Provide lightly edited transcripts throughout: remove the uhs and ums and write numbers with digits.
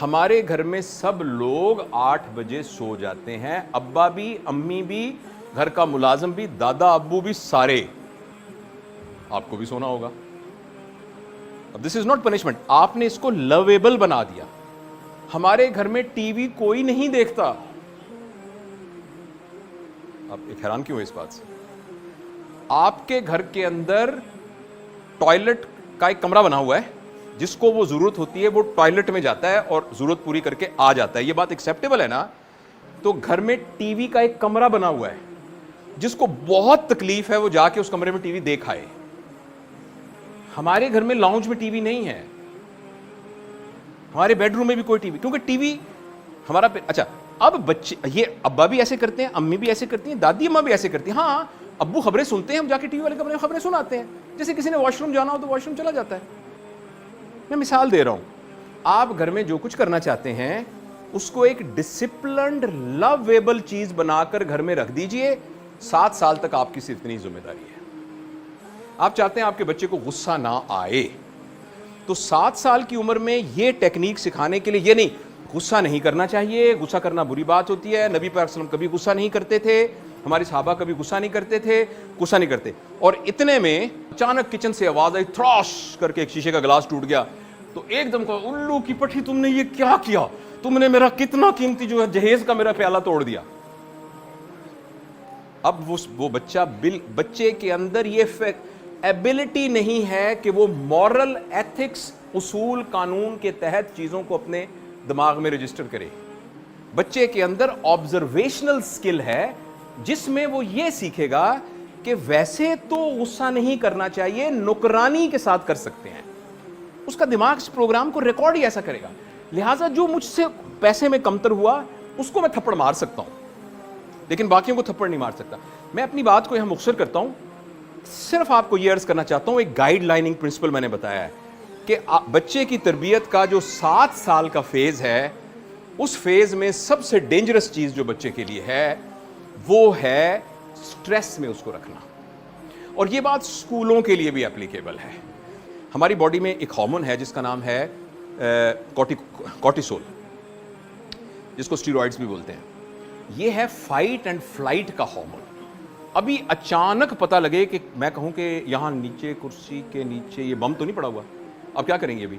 ہمارے گھر میں سب لوگ 8 بجے سو جاتے ہیں, ابا بھی, امی بھی, گھر کا ملازم بھی, دادا ابو بھی, سارے. آپ کو بھی سونا ہوگا. اب دس از ناٹ پنشمنٹ, آپ نے اس کو لویبل بنا دیا. ہمارے گھر میں ٹی وی کوئی نہیں دیکھتا. آپ ایک حیران کیوں ہے اس بات سے؟ آپ کے گھر کے اندر ٹوائلٹ کا ایک کمرہ بنا ہوا ہے, جس کو وہ ضرورت ہوتی ہے وہ ٹوائلٹ میں جاتا ہے اور ضرورت پوری کر کے آ جاتا ہے. یہ بات ایکسیپٹیبل ہے نا؟ تو گھر میں ٹی وی کا ایک کمرہ بنا ہوا ہے, جس کو بہت تکلیف ہے وہ جا کے اس کمرے میں ٹی وی دیکھ آئے. ہمارے گھر میں لاؤنج میں ٹی وی نہیں ہے, ہمارے بیڈ روم میں بھی کوئی ٹی وی, کیونکہ ٹی وی ہمارا. اچھا, اب بچے, یہ ابا بھی ایسے کرتے ہیں, امی بھی ایسے کرتی ہیں, دادی اماں بھی ایسے کرتی ہیں. ہاں, ابو خبریں سنتے ہیں, ہم جا کے ٹی وی والے کمرے میں خبریں سناتے ہیں. جیسے کسی نے واش روم جانا ہو تو واش روم چلا جاتا ہے. میں مثال دے رہا ہوں. آپ گھر میں جو کچھ کرنا چاہتے ہیں اس کو ایک ڈسپلنڈ لویبل چیز بنا کر گھر میں رکھ دیجئے. 7 سال تک آپ کی صرف اتنی ذمہ داری ہے. آپ چاہتے ہیں آپ کے بچے کو غصہ نہ آئے, تو 7 سال کی عمر میں یہ ٹیکنیک سکھانے کے لیے, یہ نہیں غصہ نہیں کرنا چاہیے, غصہ کرنا بری بات ہوتی ہے, نبی پاک صلی اللہ علیہ وسلم کبھی غصہ نہیں کرتے تھے, ہمارے صحابہ کبھی غصہ نہیں کرتے تھے, غصہ نہیں کرتے. اور اتنے میں اچانک کچن سے آواز آئی, تھراش کر کے ایک شیشے کا گلاس ٹوٹ گیا. تو ایک دم کہا, الو کی پٹھی, تم نے یہ کیا کیا؟ تم نے میرا کتنا قیمتی جو ہے جہیز کا میرا پیالہ توڑ دیا. اب وہ بچے کے اندر یہ ایبلٹی نہیں ہے کہ وہ مورل ایتھکس, اصول قانون کے تحت چیزوں کو اپنے دماغ میں رجسٹر کرے. بچے کے اندر آبزرویشنل سکل ہے, جس میں وہ یہ سیکھے گا کہ ویسے تو غصہ نہیں کرنا چاہیے, نکرانی کے ساتھ کر سکتے ہیں. اس کا دماغ اس پروگرام کو ریکارڈ ہی ایسا کرے گا. لہٰذا جو مجھ سے پیسے میں کمتر ہوا اس کو میں تھپڑ مار سکتا ہوں, لیکن باقیوں کو تھپڑ نہیں مار سکتا. میں اپنی بات کو یہاں مختصر کرتا ہوں, صرف آپ کو یہ عرض کرنا چاہتا ہوں, ایک گائیڈ لائننگ پرنسپل میں نے بتایا ہے کہ بچے کی تربیت کا جو 7 سال کا فیز ہے, اس فیز میں سب سے ڈینجرس چیز جو بچے کے لیے ہے وہ ہے سٹریس میں اس کو رکھنا. اور یہ بات سکولوں کے لیے بھی اپلیکیبل ہے. ہماری باڈی میں ایک ہارمون ہے جس کا نام ہے کورٹیسول, جس کو اسٹیرائڈز بھی بولتے ہیں. یہ ہے فائٹ اینڈ فلائٹ کا ہارمون. ابھی اچانک پتہ لگے کہ میں کہوں کہ یہاں نیچے کرسی کے نیچے یہ بم تو نہیں پڑا ہوا, اب کیا کریں گے؟ ابھی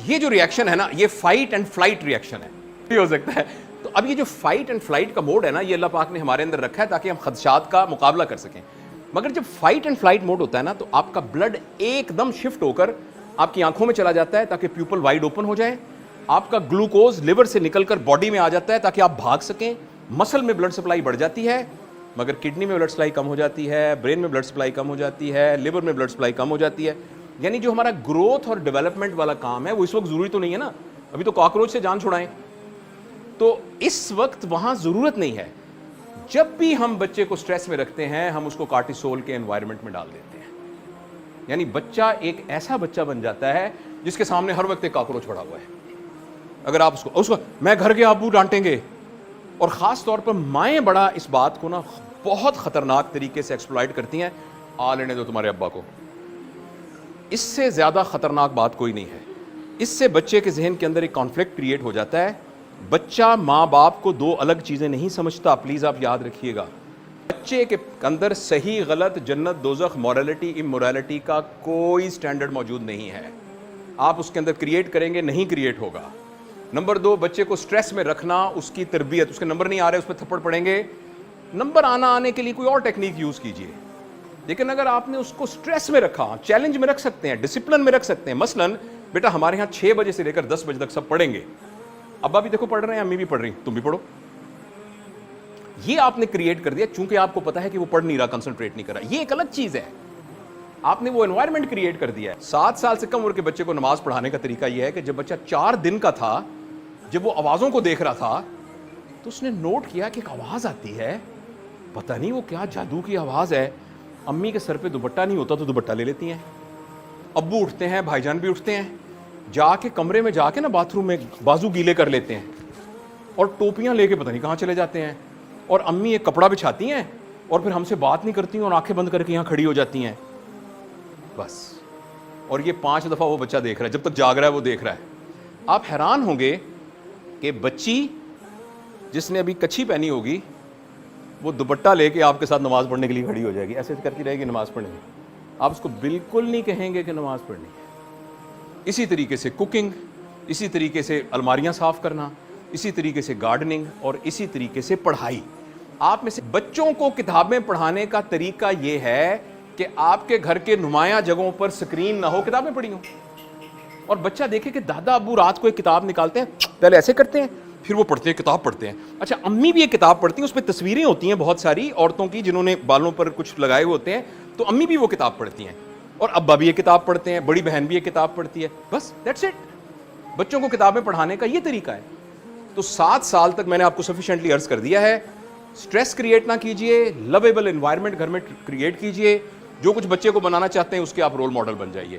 یہ جو ریئیکشن ہے نا, یہ فائٹ اینڈ فلائٹ ریئیکشن ہے, یہ ہو سکتا ہے. تو اب یہ جو فائٹ اینڈ فلائٹ کا موڈ ہے نا, یہ اللہ پاک نے ہمارے اندر رکھا ہے تاکہ ہم خدشات کا مقابلہ کر سکیں. مگر جب فائٹ اینڈ فلائٹ موڈ ہوتا ہے نا, تو آپ کا بلڈ ایک دم شفٹ ہو کر آپ کی آنکھوں میں چلا جاتا ہے تاکہ پیپل وائڈ اوپن ہو جائیں. آپ کا گلوکوز لیور سے نکل کر باڈی میں آ جاتا ہے تاکہ آپ بھاگ سکیں. مسل میں بلڈ سپلائی بڑھ جاتی ہے, مگر کڈنی میں بلڈ سپلائی کم ہو جاتی ہے, برین میں بلڈ سپلائی کم ہو جاتی ہے, لیور میں بلڈ سپلائی کم ہو جاتی ہے. یعنی جو ہمارا گروتھ اور ڈیولپمنٹ والا کام ہے وہ اس وقت ضروری تو نہیں ہے نا, ابھی تو کاکروچ سے جان چھڑائیں. تو اس وقت وہاں ضرورت نہیں ہے. جب بھی ہم بچے کو سٹریس میں رکھتے ہیں, ہم اس کو کارٹیسول کے انوائرمنٹ میں ڈال دیتے ہیں. یعنی بچہ ایک ایسا بچہ بن جاتا ہے جس کے سامنے ہر وقت ایک کاکروچ پڑا ہوا ہے. اگر آپ اس کو میں گھر کے ابو ڈانٹیں گے, اور خاص طور پر مائیں بڑا اس بات کو نا بہت خطرناک طریقے سے ایکسپلائٹ کرتی ہیں, آ لینے دو تمہارے ابا کو. اس سے زیادہ خطرناک بات کوئی نہیں ہے. اس سے بچے کے ذہن کے اندر ایک کانفلکٹ کریٹ ہو جاتا ہے. بچہ ماں باپ کو 2 الگ چیزیں نہیں سمجھتا, پلیز آپ یاد رکھیے گا. بچے کے اندر صحیح غلط, جنت دوزخ, مورالٹی امورالٹی کا کوئی سٹینڈرڈ موجود نہیں ہے. آپ اس کے اندر کریٹ کریں گے, نہیں کریٹ ہوگا. نمبر 2, بچے کو سٹریس میں رکھنا, اس کی تربیت, اس کے نمبر نہیں آ رہے اس پہ تھپڑ پڑیں گے. نمبر آنے کے لیے کوئی اور ٹیکنیک یوز کیجئے. لیکن اگر آپ نے اس کو سٹریس میں رکھا, چیلنج میں رکھ سکتے ہیں, ڈسپلن میں رکھ سکتے ہیں. مثلاً بیٹا ہمارے ہاں 6 بجے سے لے کر 10 بجے تک سب پڑھیں گے, ابا بھی دیکھو پڑھ رہے ہیں, امی بھی پڑھ رہی ہیں, تم بھی پڑھو. یہ آپ نے کریٹ کر دیا, چونکہ آپ کو پتا ہے کہ وہ پڑھ نہیں رہا, کنسنٹریٹ نہیں کر رہا. یہ ایک الگ چیز ہے, آپ نے وہ انوائرمنٹ کریٹ کر دیا ہے. 7 سال سے کم عمر کے بچے کو نماز پڑھانے کا طریقہ یہ ہے کہ جب بچہ 4 دن کا تھا, جب وہ آوازوں کو دیکھ رہا تھا, تو اس نے نوٹ کیا کہ ایک آواز آتی ہے, پتہ نہیں وہ کیا جادو کی آواز ہے. امی کے سر پہ دوپٹہ نہیں ہوتا تو دوپٹہ لے لیتی ہیں, ابو اٹھتے ہیں, بھائی جان بھی اٹھتے ہیں, جا کے کمرے میں جا کے نا باتھ روم میں بازو گیلے کر لیتے ہیں, اور ٹوپیاں لے کے پتہ نہیں کہاں چلے جاتے ہیں. اور امی ایک کپڑا بچھاتی ہیں اور پھر ہم سے بات نہیں کرتی ہیں اور آنکھیں بند کر کے یہاں کھڑی ہو جاتی ہیں. بس اور یہ 5 دفعہ وہ بچہ دیکھ رہا ہے, جب تک جاگ رہا ہے وہ دیکھ رہا ہے. آپ حیران ہوں گے کہ بچی جس نے ابھی کچھی پہنی ہوگی وہ دوپٹہ لے کے آپ کے ساتھ نماز پڑھنے کے لیے کھڑی ہو جائے گی, ایسے کرتی رہے گی نماز پڑھنے کی. آپ اس کو بالکل نہیں کہیں گے کہ نماز پڑھنی ہے. اسی طریقے سے کوکنگ, اسی طریقے سے الماریاں صاف کرنا, اسی طریقے سے گارڈننگ, اور اسی طریقے سے پڑھائی. آپ میں سے بچوں کو کتابیں پڑھانے کا طریقہ یہ ہے کہ آپ کے گھر کے نمایاں جگہوں پر سکرین نہ ہو, کتابیں پڑھی ہوں, اور بچہ دیکھے کہ دادا ابو رات کو ایک کتاب نکالتے ہیں, پہلے ایسے کرتے ہیں پھر وہ پڑھتے ہیں, کتاب پڑھتے ہیں. اچھا امی بھی ایک کتاب پڑھتی ہیں, اس پہ تصویریں ہوتی ہیں بہت ساری عورتوں کی جنہوں نے بالوں پر کچھ لگائے ہوتے ہیں, تو امی بھی وہ کتاب پڑھتی ہیں, اور ابا بھی ایک کتاب پڑھتے ہیں, بڑی بہن بھی ایک کتاب پڑھتی ہے, بس دیٹس اٹ. بچوں کو کتابیں پڑھانے کا یہ طریقہ ہے. تو 7 سال تک میں نے آپ کو سفیشینٹلی عرض کر دیا ہے, سٹریس کریٹ نہ کیجئے, لویبل انوائرمنٹ گھر میں کریٹ کیجئے, جو کچھ بچے کو بنانا چاہتے ہیں اس کے آپ رول ماڈل بن جائیے.